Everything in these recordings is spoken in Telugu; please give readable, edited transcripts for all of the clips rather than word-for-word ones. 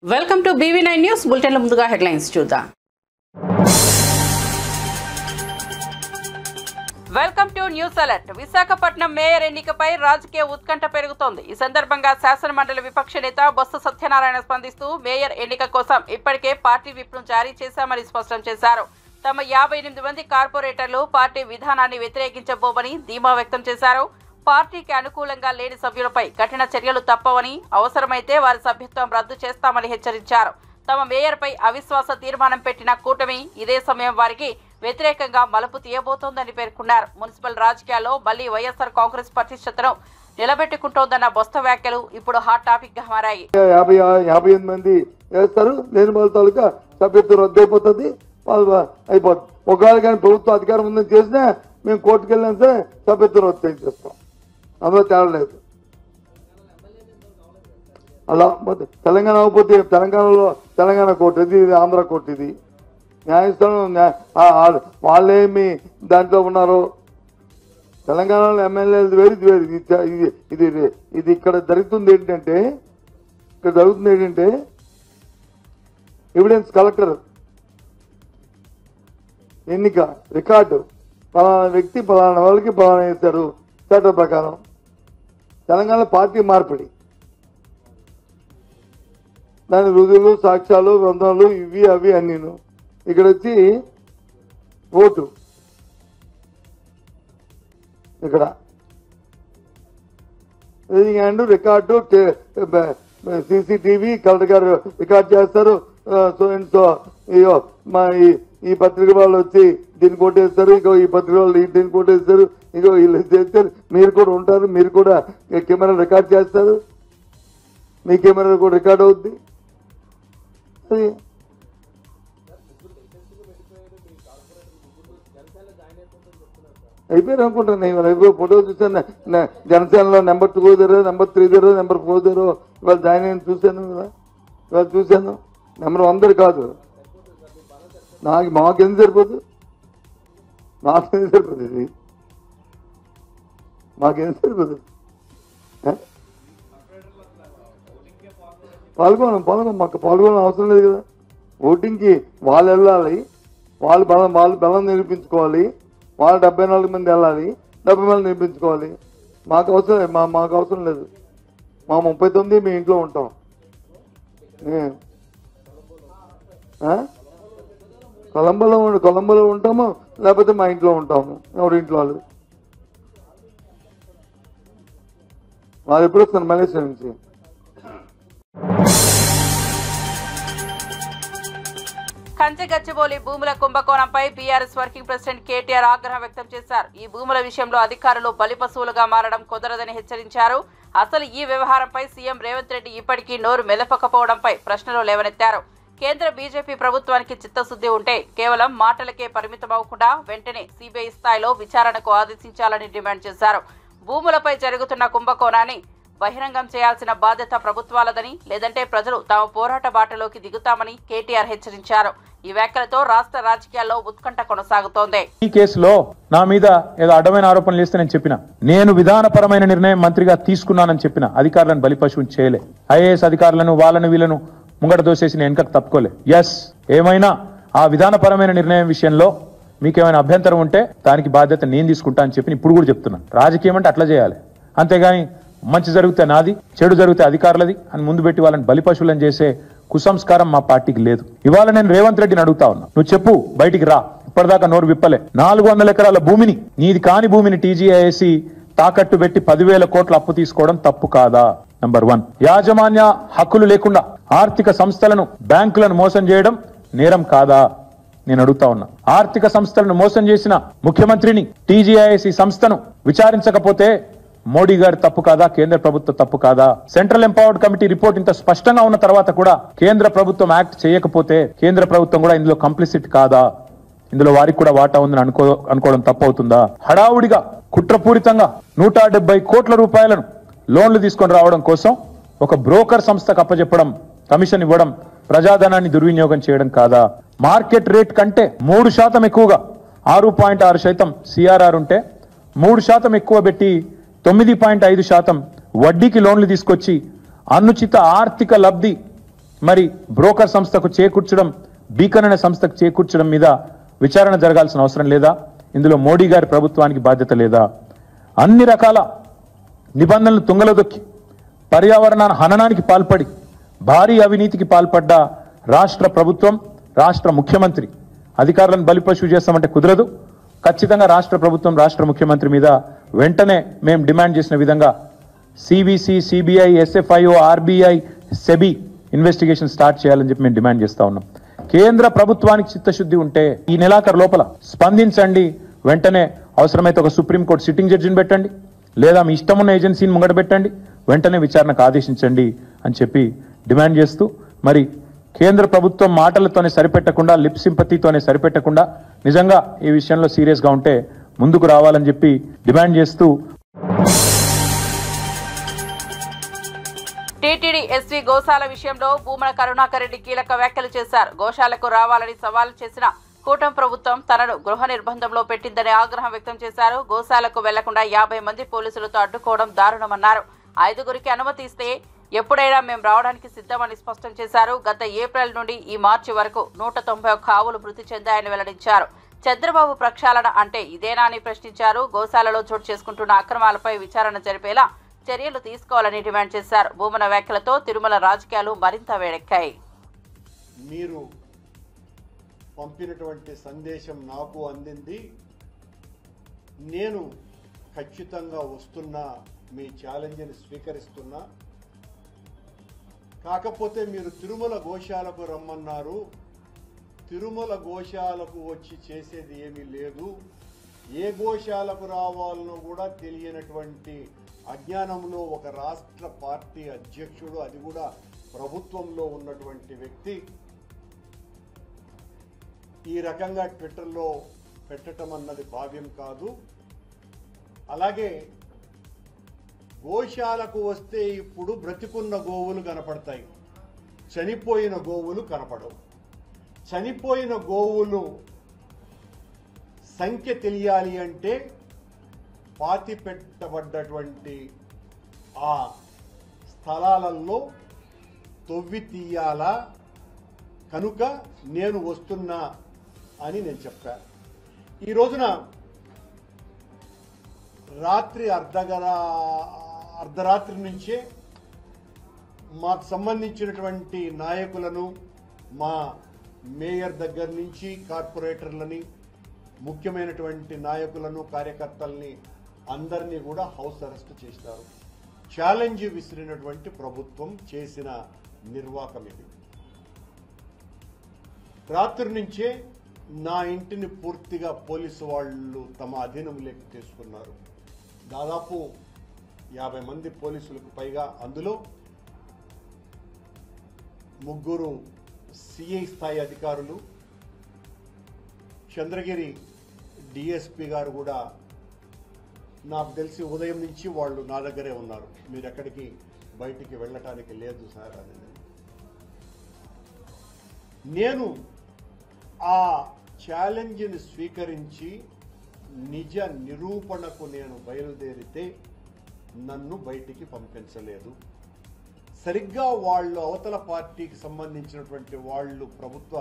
Welcome to BV9 news bulletin లో ముందుగా హెడ్లైన్స్ చూద్దాం. Welcome to news alert. Visakhapatnam mayor ఎన్నికపై రాజకీయ ఉత్కంఠ పెరుగుతోంది. ఈ సందర్భంగా శాసనమండలి విపక్ష నేత బొత్స సత్యనారాయణ స్పందిస్తూ మేయర్ ఎన్నిక కోసం ఇప్పటికే పార్టీ విప్ను జారీ చేశామని స్పష్టం చేశారు. తమ 58 మంది కార్పొరేటర్లు పార్టీ విధానాన్ని వ్యతిరేకించబోమని ధీమా వ్యక్తం చేశారు. పార్టీకి అనుకూలంగా లేని సభ్యులపై కఠిన చర్యలు తప్పవని, అవసరమైతే వారి సభ్యత్వం రద్దు చేస్తామని హెచ్చరించారు. తమ మేయర్పై అవిశ్వాస తీర్మానం పెట్టిన కూటమి ఇదే సమయం వారికి వ్యతిరేకంగా మలుపు తీయబోతోందని పేర్కొన్నారు. మున్సిపల్ రాజకీయాల్లో మళ్లీ వైఎస్ఆర్ కాంగ్రెస్ పటిష్టతను నిలబెట్టుకుంటోందన్న బొత్స వ్యాఖ్యలు ఇప్పుడు హాట్ టాపిక్ గా మారాయి. 58 మంది వేస్తారు, లేని వాళ్ళ తాలూకా సభ్యత్వం రద్దు అయిపోతుంది, అయిపోతుంది. ఒకవేళ కానీ ప్రభుత్వం అధికారం ఉందని చేసినా మేము కోర్టుకు వెళ్ళినా సరే సభ్యత్వం రద్దు చేస్తాం. అందులో తేడలేదు. అలా తెలంగాణ అవ్వకపోతే తెలంగాణలో తెలంగాణ కోర్టు ఇది, ఆంధ్ర కోర్టు ఇది. న్యాయస్థానం వాళ్ళేమి దాంట్లో ఉన్నారో. తెలంగాణలో ఎమ్మెల్యేలు వేరు, ఇది వేరు. ఇది ఇది ఇది ఇక్కడ జరుగుతుంది ఏంటంటే ఎవిడెన్స్ కలెక్టర్ ఎన్నిక రికార్డు పలానా వ్యక్తి పలానా వాళ్ళకి పలానా వేశారు చట్టం ప్రకారం. తెలంగాణ పార్టీ మార్పిడి, దాని రుజువులు, సాక్ష్యాలు, గ్రంథాలు ఇవి అవి అన్నీను. ఇక్కడ వచ్చి ఓటు ఇక్కడ అండ్ రికార్డు CCTV కలెక్టర్ గారు రికార్డ్ చేస్తారు. సో అండ్ సో మా ఈ పత్రిక వాళ్ళు వచ్చి దీన్ని కొట్టేస్తారు, ఇంకో ఈ పత్రిక వాళ్ళు దీన్ని కొట్టేస్తారు, ఇంకో వీళ్ళు చేస్తారు. మీరు కూడా ఉంటారు, మీరు కూడా కెమెరా రికార్డ్ చేస్తారు, మీ కెమెరా కూడా రికార్డ్ అవుద్ది. అయిపోయారు అనుకుంటాను. నేను ఫోటో చూసాను, జనసేనలో నెంబర్ 2 దగ్గర, నెంబర్ 3 దగ్గర, నెంబర్ 4 దగ్గర ఇవాళ జాయిన్ అయిన చూశాను కదా. ఇవాళ చూశాను. నెంబర్ 1 కాదు. మాకెందుకు సరిపోదు? మాకెందుకు సరిపోదు? ఇది మాకెందుకు సరిపోదు? మాకు పాల్గొనడం అవసరం లేదు కదా. ఓటింగ్కి వాళ్ళు వెళ్ళాలి, వాళ్ళు బలం నిరూపించుకోవాలి. వాళ్ళు 74 మంది వెళ్ళాలి, 70 మంది నిరూపించుకోవాలి. మాకు అవసరం లేదు. మా 39 మీ ఇంట్లో ఉంటాం. కొలంబోలో ఉంటాము, లేకపోతే మా ఇంట్లో ఉంటాము. ఎవరింట్లో వాళ్ళు ఎప్పుడు వస్తారు మలేషియా నుంచి. కంచెగచ్చిబౌలి భూముల కుంభకోణంపై బీఆర్ఎస్ వర్కింగ్ ప్రెసిడెంట్ కేటీఆర్ ఆగ్రహం వ్యక్తం చేశారు. ఈ భూముల విషయంలో అధికారులు బలిపశువులుగా మారడం కుదరదని హెచ్చరించారు. అసలు ఈ వ్యవహారంపై సీఎం రేవంత్ రెడ్డి ఇప్పటికీ నోరు మెదపకపోవడంపై ప్రశ్నలు లేవనెత్తారు. కేంద్ర బీజేపీ ప్రభుత్వానికి చిత్తశుద్ధి ఉంటే కేవలం మాటలకే పరిమితమవకుండా వెంటనే సిబిఐ స్థాయిలో విచారణకు ఆదేశించాలని డిమాండ్ చేశారు. భూములపై జరుగుతున్న కుంభకోణాన్ని బహిరంగం చేయాల్సిన బాధ్యత ప్రభుత్వాలదని, లేదంటే ప్రజలు తమ పోరాట బాటలోకి దిగుతామని కేటీఆర్ హెచ్చరించారు. ఈ వ్యాఖ్యలతో రాష్ట్ర రాజకీయాల్లో ఉత్కంఠ కొనసాగుతోంది. ఈ కేసులో నా మీద ఏదో అడ్డమైన ఆరోపణలు చేస్తే నేను విధానపరమైన నిర్ణయం మంత్రిగా తీసుకున్నానని చెప్పిన అధికారులను బలిపశువుని చేయలే. ఐఏఎస్ అధికారులను వీళ్ళను ముంగట దోసేసి నేను వెనకకు తప్పుకోలే. ఎస్, ఏమైనా ఆ విధానపరమైన నిర్ణయం విషయంలో మీకేమైనా అభ్యంతరం ఉంటే దానికి బాధ్యత నేను తీసుకుంటా అని చెప్పి ఇప్పుడు కూడా చెప్తున్నా. రాజకీయం అంటే అట్లా చేయాలి, అంతేగాని మంచి జరిగితే నాది, చెడు జరిగితే అధికారులది అని ముందు పెట్టి వాళ్ళని బలిపశువులను చేసే కుసంస్కారం మా పార్టీకి లేదు. ఇవాళ నేను రేవంత్ రెడ్డిని అడుగుతా ఉన్నా, నువ్వు చెప్పు, బయటికి రా. ఇప్పటిదాకా నోరు విప్పలే. 400 ఎకరాల భూమిని, నీది కాని భూమిని TGIC తాకట్టు పెట్టి 10,000 కోట్ల అప్పు తీసుకోవడం తప్పు కాదా? నంబర్ 1. యాజమాన్య హక్కులు లేకుండా ఆర్థిక సంస్థలను, బ్యాంకులను మోసం చేయడం నేరం కాదా? నేను అడుగుతా ఉన్నా. ఆర్థిక సంస్థలను మోసం చేసిన ముఖ్యమంత్రిని, TGIC సంస్థను విచారించకపోతే మోడీ గారి తప్పు కాదా? కేంద్ర ప్రభుత్వ తప్పు కాదా? సెంట్రల్ ఎంపవర్డ్ కమిటీ రిపోర్ట్ ఇంత స్పష్టంగా ఉన్న తర్వాత కూడా కేంద్ర ప్రభుత్వం యాక్ట్ చేయకపోతే కేంద్ర ప్రభుత్వం కూడా ఇందులో కంప్లిసిట్ కాదా? ఇందులో వారికి కూడా వాటా ఉందని అనుకోవడం తప్పవుతుందా? హడావుడిగా కుట్రపూరితంగా 170 కోట్ల రూపాయలను లోన్లు తీసుకొని రావడం కోసం ఒక బ్రోకర్ సంస్థకు అప్పచెప్పడం, కమిషన్ ఇవ్వడం ప్రజాధనాన్ని దుర్వినియోగం చేయడం కాదా? మార్కెట్ రేట్ కంటే 3% ఎక్కువగా 6.6% CRR ఉంటే 3% ఎక్కువ పెట్టి 9.5% వడ్డీకి లోన్లు తీసుకొచ్చి అనుచిత ఆర్థిక లబ్ధి మరి బ్రోకర్ సంస్థకు చేకూర్చడం, బీకన్ అనే సంస్థకు చేకూర్చడం మీద విచారణ జరగాల్సిన అవసరం లేదా? ఇందులో మోడీ గారి ప్రభుత్వానికి బాధ్యత లేదా? అన్ని రకాల నిబంధనలు తుంగలో దొక్కి పర్యావరణ హననానికి పాల్పడి భారీ అవినీతికి పాల్పడ్డ రాష్ట్ర ప్రభుత్వం, రాష్ట్ర ముఖ్యమంత్రి అధికారులను బలిపశువు చేస్తామంటే కుదరదు. ఖచ్చితంగా రాష్ట్ర ప్రభుత్వం, రాష్ట్ర ముఖ్యమంత్రి మీద వెంటనే మేము డిమాండ్ చేసిన విధంగా CBC, CBI, SFIO, RBI, SEBI investigation start చేయాలని చెప్పి మేము డిమాండ్ చేస్తా ఉన్నాం. కేంద్ర ప్రభుత్వానికి చిత్తశుద్ధి ఉంటే ఈ నెలాఖరు లోపల స్పందించండి. వెంటనే అవసరమైతే ఒక సుప్రీంకోర్టు సిట్టింగ్ జడ్జిని పెట్టండి, లేదా మీ ఇష్టం ఉన్న ఏజెన్సీని ముంగట పెట్టండి, వెంటనే విచారణకు ఆదేశించండి అని చెప్పి డిమాండ్ చేస్తూ, మరి కేంద్ర ప్రభుత్వం మాటలతోనే సరిపెట్టకుండా, లిప్ సింపతితోనే సరిపెట్టకుండా నిజంగా ఈ విషయంలో సీరియస్గా ఉంటే ముందుకు రావాలని చెప్పి డిమాండ్ చేస్తూ టీటీడీ ఎస్వీ గోశాల విషయంలో భూమన కరుణాకర్ రెడ్డి కీలక వ్యాఖ్యలు చేశారు. గోశాలకు రావాలని సవాల్ చేసిన కూటమి ప్రభుత్వం తనను గృహ నిర్బంధంలో పెట్టిందని ఆగ్రహం వ్యక్తం చేశారు. గోశాలకు వెళ్లకుండా 50 మంది పోలీసులతో అడ్డుకోవడం దారుణమన్నారు. 5గురికి అనుమతి ఇస్తే ఎప్పుడైనా మేము రావడానికి సిద్ధమని స్పష్టం చేశారు. గత ఏప్రిల్ నుండి ఈ మార్చి వరకు 191 ఆవులు మృతి చెందాయని వెల్లడించారు. చంద్రబాబు ప్రక్షాళన అంటే ఇదేనా అని ప్రశ్నించారు. గోశాలలో చోటు చేసుకుంటున్న అక్రమాలపై విచారణ జరిపేలా చర్యలు తీసుకోవాలని డిమాండ్ చేశారు. భూమన వ్యాఖ్యలతో తిరుమల రాజకీయాలు మరింత వేడెక్కాయి. మీరు పంపినటువంటి సందేశం నాకు అందింది. నేను ఖచ్చితంగా వస్తున్నా, మీ ఛాలెంజ్ని స్వీకరిస్తున్నా. కాకపోతే మీరు తిరుమల గోశాలకు రమ్మన్నారు. తిరుమల గోశాలకు వచ్చి చేసేది ఏమీ లేదు. ఏ గోశాలకు రావాలనో కూడా తెలియనటువంటి అజ్ఞానంలో ఒక రాష్ట్ర పార్టీ అధ్యక్షుడు, అది కూడా ప్రభుత్వంలో ఉన్నటువంటి వ్యక్తి, ఈ రకంగా ట్విట్టర్లో పెట్టడం అన్నది భావ్యం కాదు. అలాగే గోశాలకు వస్తే ఇప్పుడు బ్రతికున్న గోవులు కనపడతాయి, చనిపోయిన గోవులు కనపడవు. చనిపోయిన గోవులు సంఖ్య తెలియాలి అంటే పాతి పెట్టబడ్డటువంటి ఆ స్థలాలలో తవ్వి తీయాలా, కనుక నేను వస్తున్నా అని నేను చెప్పాను. ఈ రోజున రాత్రి అర్ధరాత్రి నుంచే మాకు సంబంధించినటువంటి నాయకులను, మా మేయర్ దగ్గర నుంచి కార్పొరేటర్లని, ముఖ్యమైనటువంటి నాయకులను, కార్యకర్తల్ని అందరినీ కూడా హౌస్ అరెస్ట్ చేశారు. ఛాలెంజ్ విసిరినటువంటి ప్రభుత్వం చేసిన నిర్వాకం ఇది. రాత్రి నుంచే నా ఇంటిని పూర్తిగా పోలీసు వాళ్ళు తమ అధీనంలోకి తీసుకున్నారు. దాదాపు 50 మంది పోలీసులకు పైగా, అందులో 3 సిఐ స్థాయి అధికారులు, చంద్రగిరి డిఎస్పీ గారు కూడా నాకు తెలిసి ఉదయం నుంచి వాళ్ళు నా దగ్గరే ఉన్నారు. మీరు ఎక్కడికి బయటికి వెళ్ళటానికి లేదు సార్ అని. నేను ఆ ఛాలెంజ్ని స్వీకరించి నిజ నిరూపణకు నేను బయలుదేరితే నన్ను బయటికి పంపించలేదు. సరిగ్గా వాళ్ళు అవతల పార్టీకి సంబంధించినటువంటి వాళ్ళు, ప్రభుత్వ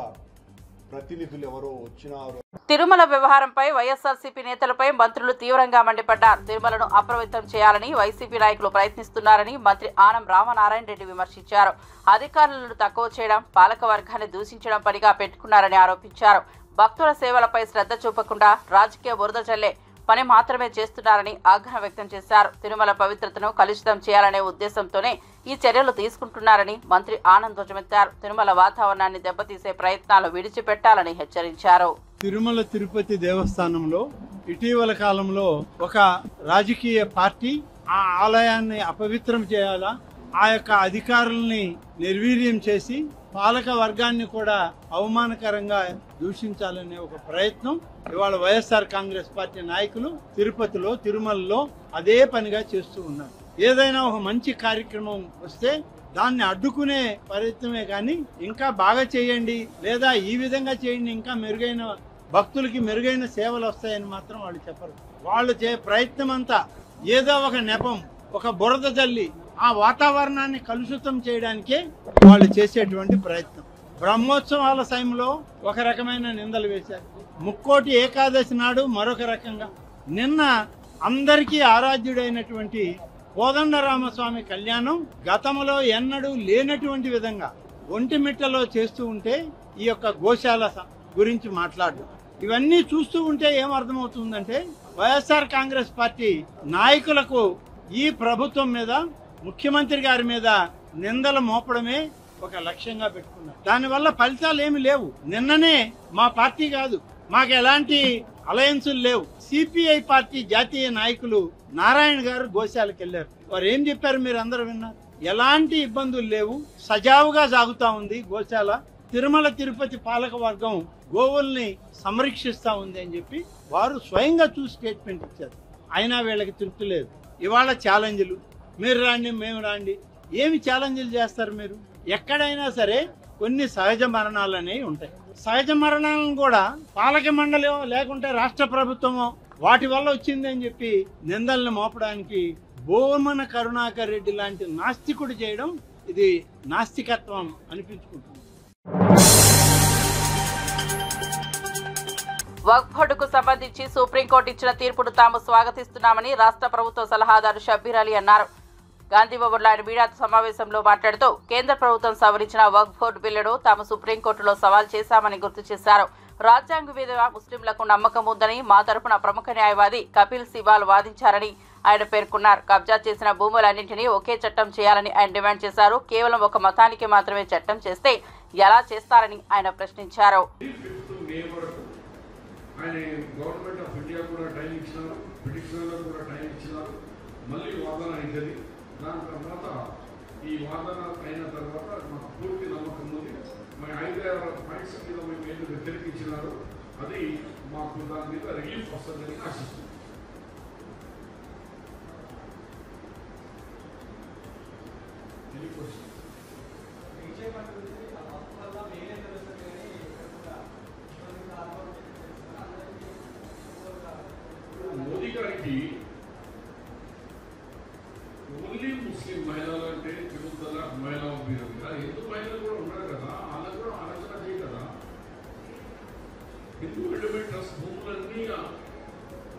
ప్రతినిధులు ఎవరో వచ్చినారు. తిరుమల వ్యవహారంపై వైఎస్ఆర్సీపీ నేతలపై మంత్రులు తీవ్రంగా మండిపడ్డారు. తిరుమలను అప్రమత్తం చేయాలని వైసీపీ నాయకులు ప్రయత్నిస్తున్నారని మంత్రి ఆనం రామనారాయణ రెడ్డి విమర్శించారు. అధికారులను తక్కువ చేయడం, పాలక వర్గాన్ని దూషించడం పనిగా పెట్టుకున్నారని ఆరోపించారు. భక్తుల సేవలపై శ్రద్ధ చూపకుండా రాజకీయ బురద జల్లే పని మాత్రమే చేస్తున్నారని ఆగ్రహం వ్యక్తం చేశారు. తిరుమల పవిత్రతను కలుషితం చేయాలనే ఉద్దేశంతోనే ఈ చర్యలు తీసుకుంటున్నారని మంత్రి ఆనంద్ ధ్వజమెత్తారు. తిరుమల వాతావరణాన్ని దెబ్బతీసే ప్రయత్నాలు విడిచిపెట్టాలని హెచ్చరించారు. తిరుమల తిరుపతి దేవస్థానంలో ఇటీవల కాలంలో ఒక రాజకీయ పార్టీ ఆ ఆలయాన్ని అపవిత్రం చేయాలా, ఆ యొక్క అధికారుల్ని నిర్వీర్యం చేసి పాలక వర్గాన్ని కూడా అవమానకరంగా దూషించాలనే ఒక ప్రయత్నం ఇవాళ వైఎస్ఆర్ కాంగ్రెస్ పార్టీ నాయకులు తిరుపతిలో, తిరుమలలో అదే పనిగా చేస్తూ ఉన్నారు. ఏదైనా ఒక మంచి కార్యక్రమం వస్తే దాన్ని అడ్డుకునే ప్రయత్నమే కానీ ఇంకా బాగా చేయండి, లేదా ఈ విధంగా చేయండి, ఇంకా మెరుగైన భక్తులకి మెరుగైన సేవలు వస్తాయని మాత్రం వాళ్ళు చెప్పరు. వాళ్ళు ప్రయత్నం అంతా ఏదో ఒక నెపం, ఒక బురద జల్లి ఆ వాతావరణాన్ని కలుషితం చేయడానికే వాళ్ళు చేసేటువంటి ప్రయత్నం. బ్రహ్మోత్సవాల సమయంలో ఒక రకమైన నిందలు వేశారు, ముక్కోటి ఏకాదశి నాడు మరొక రకంగా, నిన్న అందరికీ ఆరాధ్యుడైనటువంటి కోదండరామస్వామి కళ్యాణం గతంలో ఎన్నడూ లేనటువంటి విధంగా ఒంటిమిట్టలో చేస్తూ ఉంటే ఈ యొక్క గోశాల గురించి మాట్లాడడం, ఇవన్నీ చూస్తూ ఉంటే ఏమర్థమవుతుందంటే వైఎస్ఆర్ కాంగ్రెస్ పార్టీ నాయకులకు ఈ ప్రభుత్వం మీద, ముఖ్యమంత్రి గారి మీద నిందలు మోపడమే ఒక లక్ష్యంగా పెట్టుకున్నారు. దానివల్ల ఫలితాలు ఏమి లేవు. నిన్ననే మా పార్టీ కాదు, మాకు ఎలాంటి అలయన్సులు లేవు, సిపిఐ పార్టీ జాతీయ నాయకులు నారాయణ గారు గోశాలకు వెళ్లారు. వారు ఏం చెప్పారు మీరు అందరూ విన్నారు. ఎలాంటి ఇబ్బందులు లేవు, సజావుగా సాగుతా ఉంది గోశాల. తిరుమల తిరుపతి పాలక వర్గం గోవుల్ని సంరక్షిస్తా ఉంది అని చెప్పి వారు స్వయంగా చూసి స్టేట్మెంట్ ఇచ్చారు. అయినా వీళ్ళకి తృప్తి లేదు. ఇవాళ ఛాలెంజ్లు, మీరు రాండి మేము రాండి, ఏమి ఛాలెంజ్లు చేస్తారు మీరు? ఎక్కడైనా సరే కొన్ని సహజ మరణాలు అనేవి ఉంటాయి. సహజ మరణాలను కూడా పాలక మండలి లేకుంటే రాష్ట్ర ప్రభుత్వమో వాటి వల్ల వచ్చింది అని చెప్పి నిందల్ని మోపడానికి బోమన కరుణాకర్ రెడ్డి లాంటి నాస్తికుడు చేయడం ఇది నాస్తికత్వం అనిపించుకుంటుంది. వక్ఫ్ బోర్డుకు సంబంధించి సుప్రీంకోర్టు ఇచ్చిన తీర్పును తాము స్వాగతిస్తున్నామని రాష్ట్ర ప్రభుత్వ సలహాదారు షబ్బీర్ అలీ అన్నారు. గాంధీభవన్లో ఆయన మీడియా సమావేశంలో మాట్లాడుతూ కేంద్ర ప్రభుత్వం సవరించిన వక్ఫ్ బోర్డు బిల్లును తాము సుప్రీంకోర్టులో సవాల్ చేశామని గుర్తు చేశారు. రాజ్యాంగం మీద ముస్లింలకు నమ్మకం ఉందని మా తరపున ప్రముఖ న్యాయవాది కపిల్ సిబాల్ వాదించారని ఆయన పేర్కొన్నారు. కబ్జా చేసిన భూములన్నింటినీ ఒకే చట్టం చేయాలని ఆయన డిమాండ్ చేశారు. కేవలం ఒక మతానికి మాత్రమే చట్టం చేస్తే ఎలా చేస్తారని ఆయన ప్రశ్నించారు. ఆయన గవర్నమెంట్ ఆఫ్ ఇండియా కూడా టైం ఇచ్చినారు, పిటిషనర్లకు కూడా టైం ఇచ్చినారు. మళ్ళీ వాదన అవుతుంది. దాని తర్వాత ఈ వాదన అయిన తర్వాత మాకు పూర్తి నమ్మకం ఉంది. మా 5-6 పాయింట్స్ మీద మేము ఏదో వ్యతిరేకించినారు, అది మాకు దాని మీద రిలీఫ్ వస్తుందని ఆశిస్తున్నాం. మోదీ గారికి ఓన్లీ ముస్లిం మహిళలు అంటే తిరుగుదల మహిళా విరోధిగా హిందూ మహిళలు కూడా ఉన్నారు కదా, వాళ్ళకు కూడా ఆలోచన చేయ కదా. హిందూ ఎండోమెంట్ ట్రస్ట్ భూములన్నీ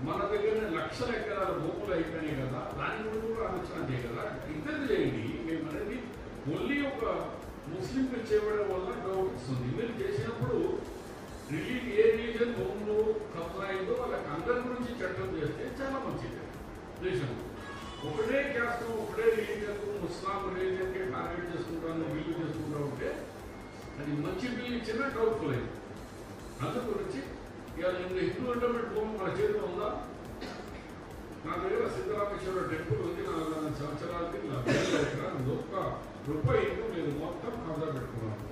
మన దగ్గర లక్షల ఎకరాల భూములు అయిపోయినాయి కదా, దాని గురించి కూడా ఆలోచన చేయ కదా. ఇద్దరు చేయండి. మేము అనేది ఓన్లీ ఒక ముస్లింకి చేయడం వల్ల డౌట్ వస్తుంది. మీరు చేసినప్పుడు ఏ రిలీజన్ భూములు కబ్జా అయిందో వాళ్ళకి అందరి గురించి చట్టం చేస్తే చాలా మంచిది. దేశంలో ఒకటే క్యాస్ట్, ఒకటే రిలీజన్, ముస్లాం రిలీజన్కి టార్గెట్ చేసుకుంటాను, బిల్లు చేసుకుంటూ ఉంటే అది మంచి బిల్లు ఇచ్చినా డౌట్ఫుల్ అయింది. అందు గురించి ఇవాళ హిందూ ఎండోమెంట్ భూమి మన చేతిలో ఉందా? నా దగ్గర సిద్ధరామేశ్వర టెంపుల్ ఉంది. 4 సంవత్సరాలకి ఒక్క రూపాయి ఇన్కమ్ లేదు, మొత్తం కబ్జా పెట్టుకున్నాను.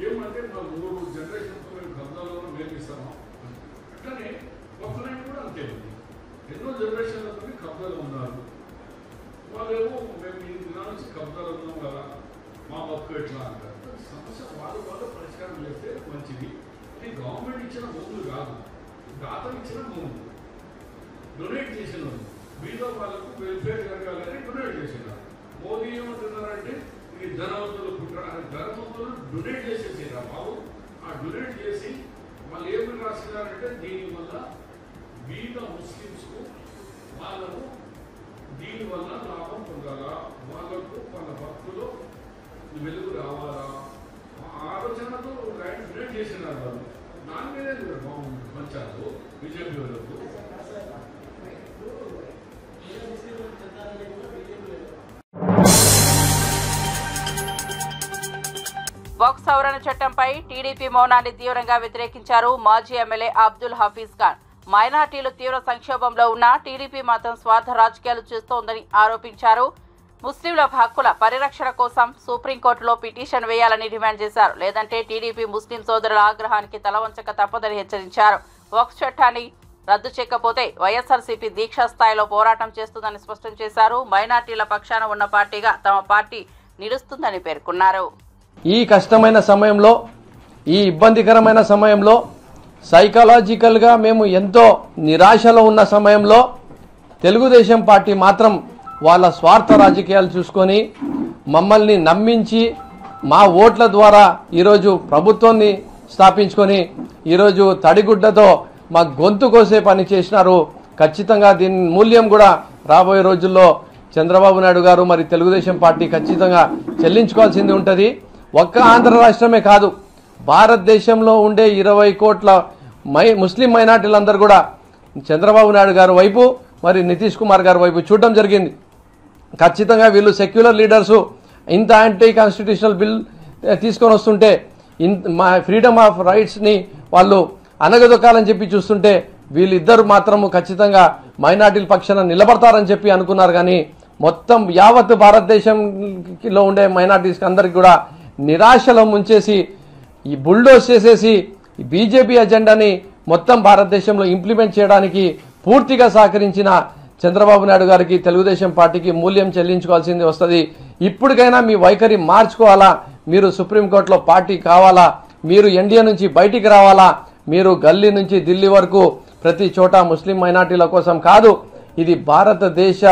ఏమంటే మా 3 జనరేషన్తో మేము కబ్జాలను మేమిస్తాము. అట్లనే ఒక్కరైనా కూడా అంతే ఉంది. ఎన్నో జనరేషన్లతో కబ్జాలు ఉన్నారు. వాళ్ళేమో మేము ఈ దినాల నుంచి కబ్జాలు ఉన్నాం కదా, మా బతుకు ఎట్లా అంటారు. సమస్య వాళ్ళు పరిష్కారం చేస్తే మంచిది. ఇది గవర్నమెంట్ ఇచ్చిన భూములు కాదు, దాతలు ఇచ్చిన భూములు, డొనేట్ చేసిన బీద వాళ్ళకు వెల్ఫేర్ జరగాలని డొనేట్ చేసినారు. మోదీ ఏమంటున్నారంటే ఇది ధనవంతులు పుట్టారు, ధనవంతులు డొనేట్ చేసేసారు. బాబు ఆ డొనేట్ చేసి వాళ్ళు ఏమి రాసినారంటే దీనివల్ల బీద ముస్లిమ్స్కు వాళ్ళకు దీనివల్ల లాభం పొందాలా, వాళ్ళకు వాళ్ళ భక్తులు వెలుగు రావాలా, ఆలోచనతో డొనేట్ చేసినారు. వాళ్ళు దాని మీదే బాగుంది పంచాలు బీజేపీ వాళ్ళకు. వక్ఫ్ సవరణ చట్టంపై టీడీపీ మౌనాన్ని తీవ్రంగా వ్యతిరేకించారు మాజీ ఎమ్మెల్యే అబ్దుల్ హఫీజ్ ఖాన్. మైనార్టీలు తీవ్ర సంక్షోభంలో ఉన్న టీడీపీ మాత్రం స్వార్థ రాజకీయాలు చేస్తోందని ఆరోపించారు. ముస్లింల హక్కుల పరిరక్షణ కోసం సుప్రీంకోర్టులో పిటిషన్ వేయాలని డిమాండ్ చేశారు. లేదంటే టీడీపీ ముస్లిం సోదరుల ఆగ్రహానికి తలవంచక తప్పదని హెచ్చరించారు. వక్ఫ్ చట్టాన్ని రద్దు చేయకపోతే వైఎస్ఆర్సీపీ దీక్షా స్థాయిలో పోరాటం చేస్తుందని స్పష్టం చేశారు. మైనార్టీల పక్షాన ఉన్న పార్టీగా తమ పార్టీ నిలుస్తుందని పేర్కొన్నారు. ఈ కష్టమైన సమయంలో, ఈ ఇబ్బందికరమైన సమయంలో, సైకలాజికల్గా మేము ఎంతో నిరాశలో ఉన్న సమయంలో తెలుగుదేశం పార్టీ మాత్రం వాళ్ళ స్వార్థ రాజకీయాలు చూసుకొని మమ్మల్ని నమ్మించి మా ఓట్ల ద్వారా ఈరోజు ప్రభుత్వాన్ని స్థాపించుకొని ఈరోజు తడిగుడ్డతో మా గొంతు కోసే పని చేసినారు. ఖచ్చితంగా దీని మూల్యం కూడా రాబోయే రోజుల్లో చంద్రబాబు నాయుడు గారు మరి తెలుగుదేశం పార్టీ ఖచ్చితంగా చెల్లించుకోవాల్సింది ఉంటుంది. ఒక్క ఆంధ్ర రాష్ట్రమే కాదు, భారతదేశంలో ఉండే 20 కోట్ల ముస్లిం మైనార్టీలందరూ కూడా చంద్రబాబు నాయుడు గారి వైపు మరి నితీష్ కుమార్ గారి వైపు చూడడం జరిగింది. ఖచ్చితంగా వీళ్ళు సెక్యులర్ లీడర్సు ఇంత యాంటీ కాన్స్టిట్యూషనల్ బిల్ తీసుకొని వస్తుంటే మా ఫ్రీడమ్ ఆఫ్ రైట్స్ని వాళ్ళు అనగదొక్కాలని చెప్పి చూస్తుంటే వీళ్ళిద్దరు మాత్రము ఖచ్చితంగా మైనార్టీల పక్షాన నిలబడతారని చెప్పి అనుకున్నారు. కానీ మొత్తం యావత్ భారతదేశంలో ఉండే మైనార్టీస్ అందరికి కూడా నిరాశలో ముంచేసి ఈ బుల్డోస్ చేసేసి బీజేపీ అజెండాని మొత్తం భారతదేశంలో ఇంప్లిమెంట్ చేయడానికి పూర్తిగా సహకరించిన చంద్రబాబు నాయుడు గారికి తెలుగుదేశం పార్టీకి మూల్యం చెల్లించుకోవాల్సింది వస్తుంది. ఇప్పటికైనా మీ వైఖరి మార్చుకోవాలా, మీరు సుప్రీంకోర్టులో పార్టీ కావాలా, మీరు ఎన్డీఏ నుంచి బయటికి రావాలా, మీరు గల్లీ నుంచి ఢిల్లీ వరకు ప్రతి చోట ముస్లిం మైనార్టీల కోసం కాదు, ఇది భారతదేశ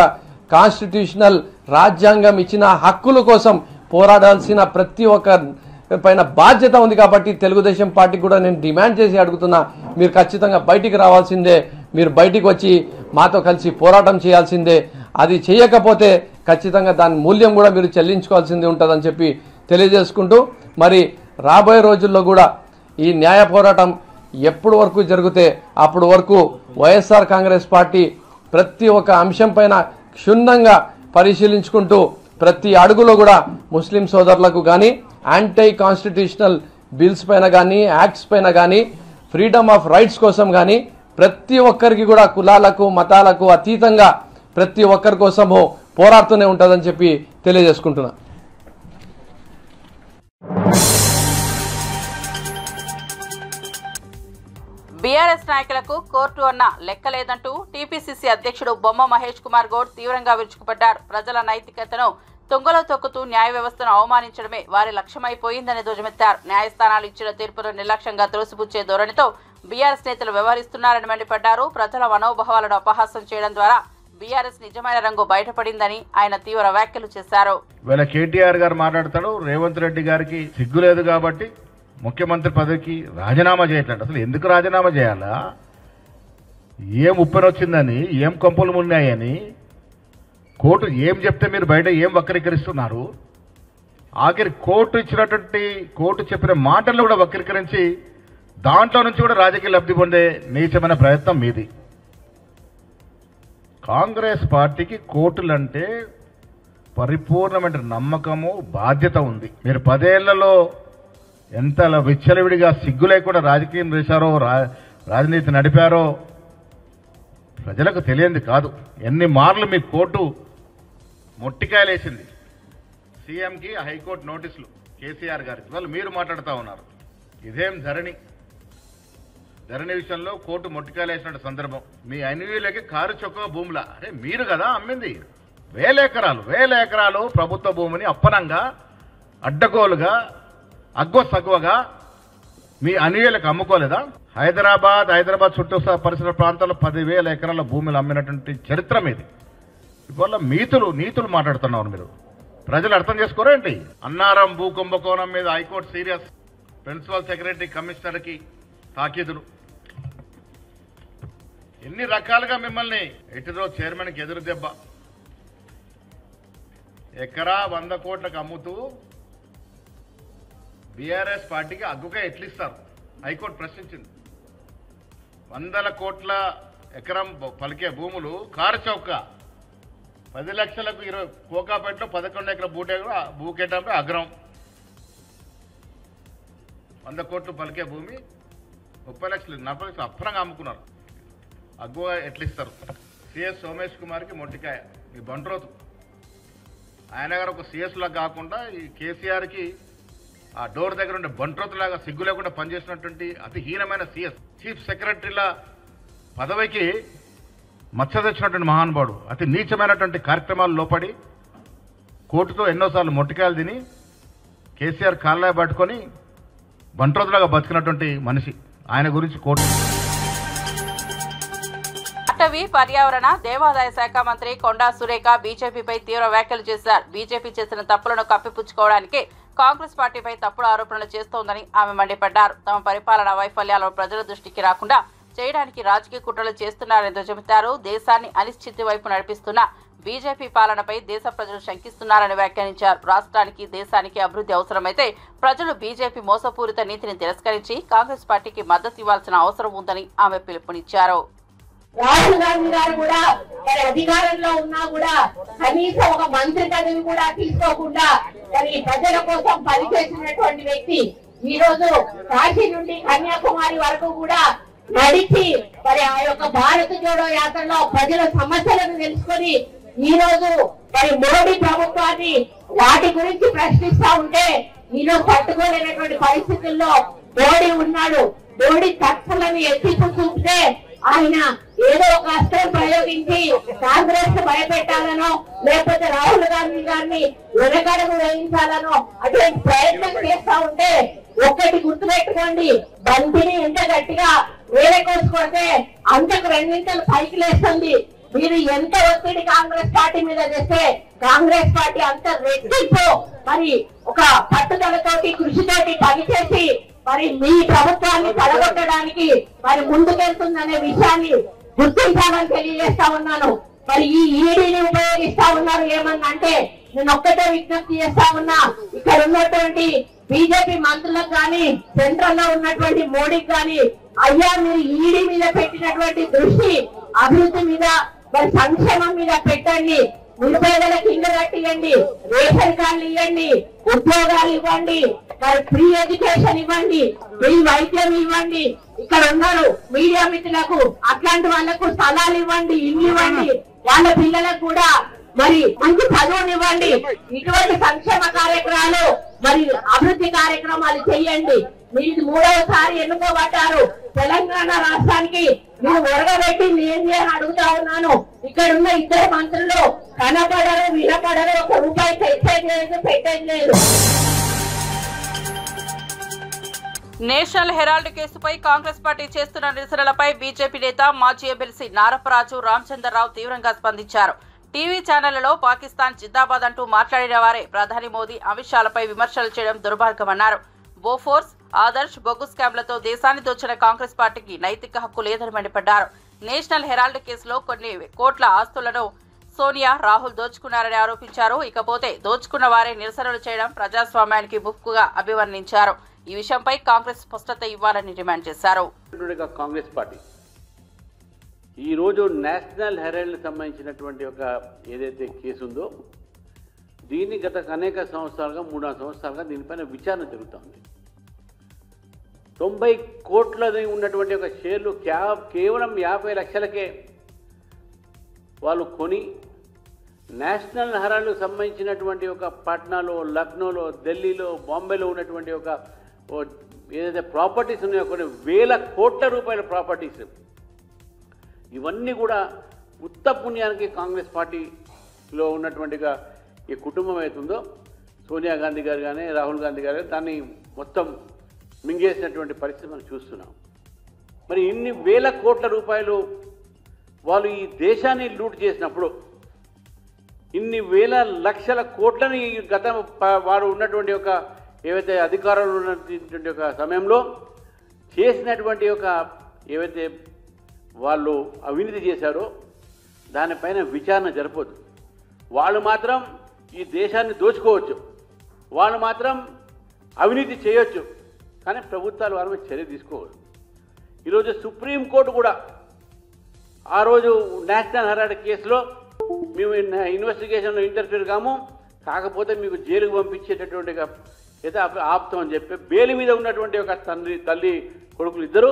కాన్స్టిట్యూషనల్ రాజ్యాంగం ఇచ్చిన హక్కుల కోసం పోరాడాల్సిన ప్రతి ఒక్క పైన బాధ్యత ఉంది. కాబట్టి తెలుగుదేశం పార్టీ కూడా నేను డిమాండ్ చేసి అడుగుతున్నా, మీరు ఖచ్చితంగా బయటికి రావాల్సిందే, మీరు బయటికి వచ్చి మాతో కలిసి పోరాటం చేయాల్సిందే. అది చేయకపోతే ఖచ్చితంగా దాని మూల్యం కూడా మీరు చెల్లించుకోవాల్సింది ఉంటుందని చెప్పి తెలియజేసుకుంటూ, మరి రాబోయే రోజుల్లో కూడా ఈ న్యాయ పోరాటం ఎప్పుడు వరకు జరిగితే అప్పుడు వరకు వైఎస్ఆర్ కాంగ్రెస్ పార్టీ ప్రతి ఒక్క అంశం పైన క్షుణ్ణంగా పరిశీలించుకుంటూ ప్రతి అడుగులో కూడా ముస్లిం సోదరులకు కానీ యాంటీ కాన్స్టిట్యూషనల్ బిల్స్ పైన కానీ యాక్ట్స్ పైన కానీ ఫ్రీడమ్ ఆఫ్ రైట్స్ కోసం కానీ ప్రతి ఒక్కరికి కూడా కులాలకు మతాలకు అతీతంగా ప్రతి ఒక్కరి కోసము పోరాడుతూనే ఉంటుందని చెప్పి తెలియజేసుకుంటున్నా. బీఆర్ఎస్ నాయకులకు కోర్టు అన్న లెక్కలేదంటూ టీపీసీసీ అధ్యక్షుడు బొమ్మ మహేష్ కుమార్ గౌడ్ తీవ్రంగా విరుచుకుపడ్డారు. ప్రజల నైతికతను తుంగలో తొక్కుతూ న్యాయ వ్యవస్థను అవమానించడమే వారి లక్ష్యమైపోయిందని ధ్వజమెత్తారు. న్యాయస్థానాలు ఇచ్చిన తీర్పును నిర్లక్ష్యంగా త్రోసిపుచ్చే ధోరణితో బీఆర్ఎస్ నేతలు వ్యవహరిస్తున్నారని మండిపడ్డారు. ప్రజల మనోభావాలను అపహాస్యం చేయడం ద్వారా బీఆర్ఎస్ నిజమైన రంగు బయటపడిందని ఆయన తీవ్ర వ్యాఖ్యలు చేశారు. వీళ్ళ కేటీఆర్ గారు మాట్లాడతాడు, రేవంత్ రెడ్డి గారికి సిగ్గులేదు కాబట్టి ముఖ్యమంత్రి పదవికి రాజీనామా చేయట్లేదు. అసలు ఎందుకు రాజీనామా చేయాలా? ఏం ఉప్పెనొచ్చిందని, ఏం కొంపలు మున్నాయని, కోర్టు ఏం చెప్తే మీరు బయట ఏం వక్రీకరిస్తున్నారు? ఆఖరి కోర్టు ఇచ్చినటువంటి కోర్టు చెప్పిన మాటల్లో కూడా వక్రీకరించి దాంట్లో నుంచి కూడా రాజకీయ లబ్ధి పొందే నీచమైన ప్రయత్నం మీది. కాంగ్రెస్ పార్టీకి కోర్టులంటే పరిపూర్ణమైన నమ్మకము, బాధ్యత ఉంది. మీరు 10 ఏళ్లలో ఎంత విచ్చలవిడిగా సిగ్గు లేకుండా రాజకీయం చేశారో, రాజనీతి నడిపారో ప్రజలకు తెలియంది కాదు. ఎన్ని మార్లు మీ కోర్టు మొట్టికాయలేసింది. సీఎంకి హైకోర్టు నోటీసులు కేసీఆర్ గారికి, వాళ్ళు మీరు మాట్లాడుతూ ఉన్నారు. ఇదేం ధరణి విషయంలో కోర్టు మొట్టికాయలేసిన సందర్భం. మీ అన్వీలకి కారు చొక్క భూముల, అరే మీరు కదా అమ్మింది వేల ఎకరాలు ప్రభుత్వ భూమిని అప్పనంగా అడ్డగోలుగా అగ్వసగ్వగా మీ అన్వీలకు అమ్ముకోలేదా? హైదరాబాద్ చుట్టూ పరిసర ప్రాంతాల్లో 10,000 ఎకరాల భూములు అమ్మినటువంటి చరిత్ర మీది. ఇవాళ నీతులు మాట్లాడుతున్నారు మీరు. ప్రజలు అర్థం చేసుకోరేంటి? అన్నారం భూ కుంభకోణం మీద హైకోర్టు సీరియస్, ప్రిన్సిపల్ సెక్రటరీ కమిషనర్కి తాకీదులు. ఎన్ని రకాలుగా మిమ్మల్ని ఎటుదో చైర్మన్కి ఎదురు దెబ్బ. ఎకరా 100 కోట్లకు అమ్ముతూ బీఆర్ఎస్ పార్టీకి అగ్గుగా ఎట్లిస్తారు? హైకోర్టు ప్రశ్నించింది. 100 కోట్ల ఎకరం పలికే భూములు కారు చౌక 10 లక్షలకు 20 కోకాపేటలో 11 ఎకరాల భూకేటాంపై అగ్రం. 100 కోట్లు పలికే భూమి 30 లక్షలు 40 లక్షలు అప్పనంగా అమ్ముకున్నారు. అగ్గుగా ఎట్లిస్తారు? సిఎస్ సోమేష్ కుమార్కి మొట్టికాయ. ఈ బంట్రోతు ఆయన గారు ఒక సిఎస్ లాగా కాకుండా ఈ కేసీఆర్కి ఆ డోర్ దగ్గర ఉండే బంట్రోతులాగా సిగ్గు లేకుండా పనిచేసినటువంటి అతి హీనమైన సిఎస్, చీఫ్ సెక్రటరీల పదవికి మచ్చ తెచ్చినటువంటి మహానుభావుడు అతి నీచమైనటువంటి కార్యక్రమాలు లోపడి కోర్టుతో ఎన్నోసార్లు మొట్టికాయలు తిని కేసీఆర్ కాళ్ళ పట్టుకొని బంట్రోతులాగా బతికినటువంటి మనిషి. ఆయన గురించి కోర్టు అటవీ పర్యావరణ దేవాదాయ శాఖ మంత్రి కొండా సురేఖ బీజేపీపై తీవ్ర వ్యాఖ్యలు చేశారు. బీజేపీ చేసిన తప్పులను కప్పిపుచ్చుకోవడానికి కాంగ్రెస్ పార్టీపై తప్పుడు ఆరోపణలు చేస్తోందని ఆమె మండిపడ్డారు. తమ పరిపాలన వైఫల్యాలను ప్రజల దృష్టికి రాకుండా చేయడానికి రాజకీయ కుట్రలు చేస్తున్నారని దుయ్యబట్టారు. దేశాన్ని అనిశ్చితి వైపు నడిపిస్తున్న బీజేపీ పాలనపై దేశ ప్రజలు శంకిస్తున్నారని వ్యాఖ్యానించారు. రాష్ట్రానికి దేశానికి అభివృద్ధి అవసరమైతే ప్రజలు బీజేపీ మోసపూరిత నీతిని తిరస్కరించి కాంగ్రెస్ పార్టీకి మద్దతు ఇవ్వాల్సిన అవసరం ఉందని ఆమె పిలుపునిచ్చారు. రాహుల్ గాంధీ గారు కూడా మరి అధికారంలో ఉన్నా కూడా కనీసం ఒక మంత్రి పదవి కూడా తీసుకోకుండా మరి ప్రజల కోసం పనిచేసినటువంటి వ్యక్తి ఈ రోజు కాశీ నుండి కన్యాకుమారి వరకు కూడా నడిచి మరి ఆ యొక్క భారత్ జోడో యాత్రలో ప్రజల సమస్యలను తెలుసుకొని ఈ రోజు మరి మోడీ ప్రభుత్వాన్ని వాటి గురించి ప్రశ్నిస్తా ఉంటే ఈరోజు పట్టుకోలేనటువంటి పరిస్థితుల్లో మోడీ ఉన్నాడు. మోడీ తప్పులను ఎత్తి చూపితే ఆయన ఏదో ఒక అస్త్రం ప్రయోగించి కాంగ్రెస్ భయపెట్టాలనో లేకపోతే రాహుల్ గాంధీ గారిని వెనకడుగు వేయించాలనో అటువంటి ప్రయత్నం చేస్తా ఉంటే ఒక్కటి గుర్తుపెట్టుకోండి, బంతిని ఎంత గట్టిగా వేరే కోసుకొడితే అంతకు రెండింతలు పైకి లేస్తుంది. మీరు ఎంత ఒత్తిడి కాంగ్రెస్ పార్టీ మీద చేస్తే కాంగ్రెస్ పార్టీ అంత రెట్టింపు మరి ఒక పట్టుదలతోటి కృషితోటి పనిచేసి మరి మీ ప్రభుత్వాన్ని పడగొట్టడానికి మరి ముందుకెళ్తుందనే విషయాన్ని గుర్తించాలని తెలియజేస్తా ఉన్నాను. మరి ఈ ఈడీని ఉపయోగిస్తా ఉన్నారు ఏమన్నంటే నేను ఒక్కటే విజ్ఞప్తి చేస్తా ఉన్నా, ఇక్కడ ఉన్నటువంటి బీజేపీ మంత్రులకు కానీ సెంట్రల్ లో ఉన్నటువంటి మోడీకి కానీ అయ్యా మీరు ఈడీ మీద పెట్టినటువంటి దృష్టి అభివృద్ధి మీద మరి సంక్షేమం మీద పెట్టండి. నిరుపేదలకు ఇల్లు కట్టియండి, రేషన్ కార్డులు ఇవ్వండి, ఉద్యోగాలు ఇవ్వండి, మరి ఫ్రీ ఎడ్యుకేషన్ ఇవ్వండి, ఫ్రీ వైద్యం ఇవ్వండి. ఇక్కడ ఉన్నారు మీడియా మిత్రులకు అట్లాంటి వాళ్ళకు స్థలాలు ఇవ్వండి, ఇల్లు ఇవ్వండి, వాళ్ళ పిల్లలకు కూడా మరి మంచి చదువునివ్వండి. ఇటువంటి సంక్షేమ కార్యక్రమాలు మరి అభివృద్ధి కార్యక్రమాలు చేయండి. మీరు మూడవసారి ఎన్నుకోబడ్డారు. తెలంగాణ రాష్ట్రానికి మీరు ఒరగబెట్టింది ఏంటి అని అడుగుతా ఉన్నాను. ఇక్కడ ఉన్న ఇద్దరు మంత్రులు కనపడరు, వినపడరు, ఒక రూపాయి తెచ్చేది లేదు, పెట్టేది లేదు. నేషనల్ హెరాల్డ్ కేసుపై కాంగ్రెస్ పార్టీ చేస్తున్న నిరసనలపై బీజేపీ నేత మాజీ ఎమ్మెల్సీ నారపరాజు రామచంద్రరావు తీవ్రంగా స్పందించారు. టీవీ ఛానళ్లలో పాకిస్తాన్ జిందాబాద్ అంటూ మాట్లాడిన వారే ప్రధాని మోదీ అమిత్ షాలపై విమర్శలు చేయడం దుర్మార్గమన్నారు. బోఫోర్స్, ఆదర్శ్, బొగ్గు స్కామ్లతో దేశాన్ని దోచిన కాంగ్రెస్ పార్టీకి నైతిక హక్కు లేదని మండిపడ్డారు. నేషనల్ హెరాల్డ్ కేసులో కొన్ని కోట్ల ఆస్తులను సోనియా, రాహుల్ దోచుకున్నారని ఆరోపించారు. ఇకపోతే దోచుకున్న వారే నిరసనలు చేయడం ప్రజాస్వామ్యానికి ముప్పుగా అభివర్ణించారు. ఈ విషయంపై కాంగ్రెస్ స్పష్టత ఇవ్వాలని డిమాండ్ చేశారు. కాంగ్రెస్ పార్టీ ఈరోజు నేషనల్ హెరాల్డ్ సంబంధించినటువంటి ఒక ఏదైతే కేసు ఉందో దీన్ని గత అనేక సంవత్సరాలుగా 3-4 సంవత్సరాలుగా దీనిపైన విచారణ జరుగుతుంది. 90 కోట్లది ఉన్నటువంటి ఒక షేర్లు కేవలం 50 లక్షలకే వాళ్ళు కొని నేషనల్ హెరాల్డ్కు సంబంధించినటువంటి ఒక పాట్నాలో, లక్నోలో, ఢిల్లీలో, బాంబేలో ఉన్నటువంటి ఒక ఏదైతే ప్రాపర్టీస్ ఉన్నాయో కొన్ని వేల కోట్ల రూపాయల ప్రాపర్టీస్ ఇవన్నీ కూడా ఉత్త పుణ్యానికి కాంగ్రెస్ పార్టీలో ఉన్నటువంటిగా ఈ కుటుంబం అవుతుందో సోనియా గాంధీ గారు కానీ రాహుల్ గాంధీ గారు దాన్ని మొత్తం మింగేసినటువంటి పరిస్థితి మనం చూస్తున్నాం. మరి ఇన్ని వేల కోట్ల రూపాయలు వాళ్ళు ఈ దేశాన్ని లూట్ చేసినప్పుడు ఇన్ని వేల లక్షల కోట్లని గత వారు ఉన్నటువంటి ఒక ఏవైతే అధికారంలో ఉన్నటువంటి ఒక సమయంలో చేసినటువంటి ఒక ఏవైతే వాళ్ళు అవినీతి చేశారో దానిపైన విచారణ జరపొద్దు. వాళ్ళు మాత్రం ఈ దేశాన్ని దోచుకోవచ్చు, వాళ్ళు మాత్రం అవినీతి చేయొచ్చు, కానీ ప్రభుత్వాలు వారి మీద చర్య తీసుకోవచ్చు. ఈరోజు సుప్రీంకోర్టు కూడా ఆ రోజు నేషనల్ హెరాల్డ్ కేసులో మేము ఇన్వెస్టిగేషన్లో ఇంటర్ఫీర్ కాము, కాకపోతే మీకు జైలుకు పంపించేటటువంటి ఏదో ఆపుతామని చెప్పి బెయిల్ మీద ఉన్నటువంటి ఒక తల్లి కొడుకులు ఇద్దరు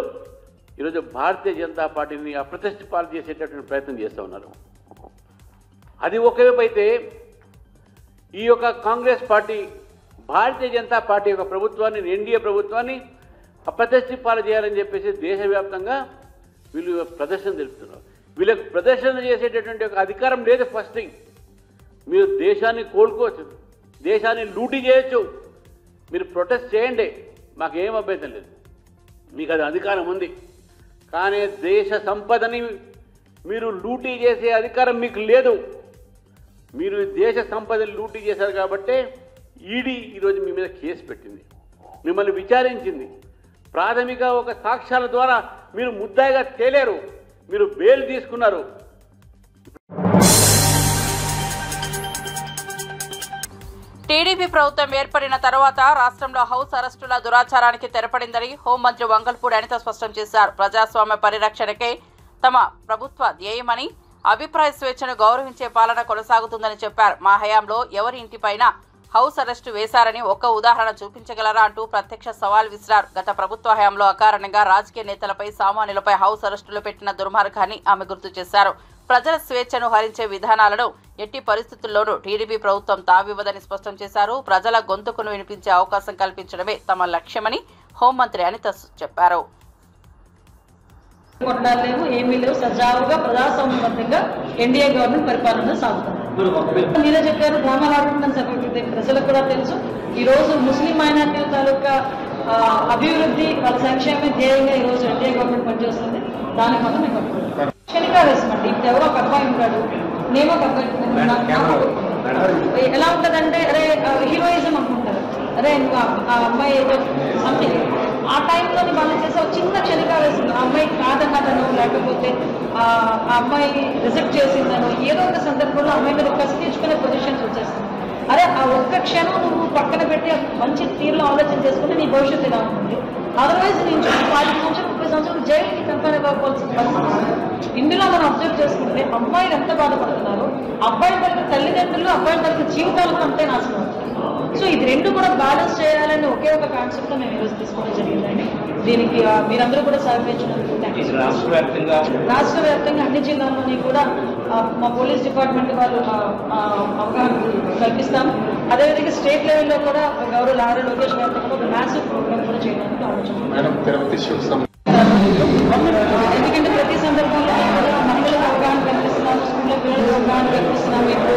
ఈరోజు భారతీయ జనతా పార్టీని అప్రతిష్ట పాలు చేసేటటువంటి ప్రయత్నం చేస్తూ ఉన్నారు. అది ఒకవైపు అయితే ఈ యొక్క కాంగ్రెస్ పార్టీ భారతీయ జనతా పార్టీ యొక్క ప్రభుత్వాన్ని, ఎన్డీఏ ప్రభుత్వాన్ని అప్రతిష్ట పాలు చేయాలని చెప్పేసి దేశవ్యాప్తంగా వీళ్ళు ప్రదర్శన తెలుపుతున్నారు. వీళ్ళకి ప్రదర్శన చేసేటటువంటి ఒక అధికారం లేదు. ఫస్ట్ థింగ్, మీరు దేశాన్ని కోలుకోవచ్చు, దేశాన్ని లూటీ చేయొచ్చు, మీరు ప్రొటెస్ట్ చేయండి, మాకేం అభ్యంతరం లేదు, మీకు అది అధికారం ఉంది. కానీ దేశ సంపదని మీరు లూటీ చేసే అధికారం మీకు లేదు. మీరు దేశ సంపదను లూటీ చేశారు కాబట్టే ఈడీ ఈరోజు మీ మీద కేసు పెట్టింది, మిమ్మల్ని విచారించింది. ప్రాథమిక ఒక సాక్ష్యాల ద్వారా మీరు ముద్దాయిగా తేలేరు, మీరు బెయిల్ తీసుకున్నారు. టీడీపీ ప్రభుత్వం ఏర్పడిన తర్వాత రాష్ట్రంలో హౌస్ అరెస్టుల దురాచారానికి తెరపడిందని హోంమంత్రి వంగల్పూడి అనిత స్పష్టం చేశారు. ప్రజాస్వామ్య పరిరక్షణకే తమ ప్రభుత్వ ధ్యేయమని, అభిప్రాయ స్వేచ్ఛను గౌరవించే పాలన కొనసాగుతుందని చెప్పారు. మా హయాంలో ఎవరి ఇంటిపైన హౌస్ అరెస్టు వేశారని ఒక్క ఉదాహరణ చూపించగలరా అంటూ ప్రత్యక్ష సవాల్ విసిరారు. గత ప్రభుత్వ హయాంలో అకారణంగా రాజకీయ నేతలపై, సామాన్యులపై హౌస్ అరెస్టులు పెట్టిన దుర్మార్గాన్ని ఆమె గుర్తు చేశారు. ప్రజల స్వేచ్ఛను హరించే విధానాలను ఎట్టి పరిస్థితుల్లోనూ టీడీపీ ప్రభుత్వం తావివ్వదని స్పష్టం చేశారు. ప్రజల గొంతుకును వినిపించే అవకాశం కల్పించడమే తమ లక్ష్యమని హోంమంత్రి అనిత చెప్పారు. కొట్టాలేవు, ఏమీ లేవు, సజావుగా ప్రజాస్వామ్యబద్ధంగా ఎన్డీఏ గవర్నమెంట్ పరిపాలన సాగుతుంది. మీరే చెప్పారు, డ్రామాలు ఆడుకుంటాం సార్, ప్రజలకు కూడా తెలుసు. ఈ రోజు ముస్లిం మైనార్టీల తాలూకా అభివృద్ధి, వాళ్ళ సంక్షేమ ధ్యేయంగా ఈ రోజు ఎన్డీఏ గవర్నమెంట్ పనిచేస్తుంది. దానికి మాత్రం మేము పట్టుకుంటాం. క్షణిగా వేసమండి, ఇప్పుడు ఎవరో ఒక అబ్బాయి ఉంటాడు, నేను ఒక అబ్బాయి ఎలా ఉంటుందంటే, అరే హీరోయిజం అనుకుంటారు, అరే నువ్వు ఆ అమ్మాయి ఏదో సంథింగ్ ఆ టైంలో వాళ్ళు చేసే ఒక చిన్న క్షణిగా వేసింది, ఆ అమ్మాయి కాదన్నదనో లేకపోతే ఆ అమ్మాయి రిజెక్ట్ చేసిందనో ఏదో ఒక సందర్భంలో అమ్మాయి మీద కసి తీర్చుకునే పొజిషన్స్ వచ్చేస్తుంది. అరే ఆ ఒక్క క్షణం నువ్వు పక్కన పెట్టి మంచి తీరులో ఆలోచన చేసుకుంటే నీ భవిష్యత్తు ఎలా ఉంటుంది. అదర్వైజ్ నేను 40 సంవత్సరాలు 30 సంవత్సరాలు జైలుకి కంపెనీ కావాల్సిన పరిస్థితి. ఇందులో మనం అబ్జర్వ్ చేసుకుంటే అమ్మాయిలు ఎంత బాధపడుతున్నారు, అబ్బాయి తరగతి తల్లిదండ్రులు, అబ్బాయి తరగతి జీవితాలకు అంతే నాశనం అవుతుంది. సో ఇది రెండు కూడా బ్యాలెన్స్ చేయాలని ఒకే ఒక కాన్సెప్ట్ మేము ఈరోజు తీసుకోవడం జరిగిందండి. దీనికి మీరందరూ కూడా సహకరించినందుకు రాష్ట్ర వ్యాప్తంగా అన్ని జిల్లాల్లోని కూడా మా పోలీస్ డిపార్ట్మెంట్ వాళ్ళు అవగాహన కల్పిస్తాము. అదేవిధంగా స్టేట్ లెవెల్లో కూడా గౌరవ నారా లోకేష్ గారితో కూడా ఒక మ్యాసివ్ ప్రోగ్రామ్ కూడా చేయడానికి ఆలోచన. ఎందుకంటే ప్రతి సందర్భంలో మహిళలకు అవగాహన కల్పిస్తున్నాము, స్కూల్లో పిల్లలకు అవగాహన కల్పిస్తున్నాము. ఇప్పుడు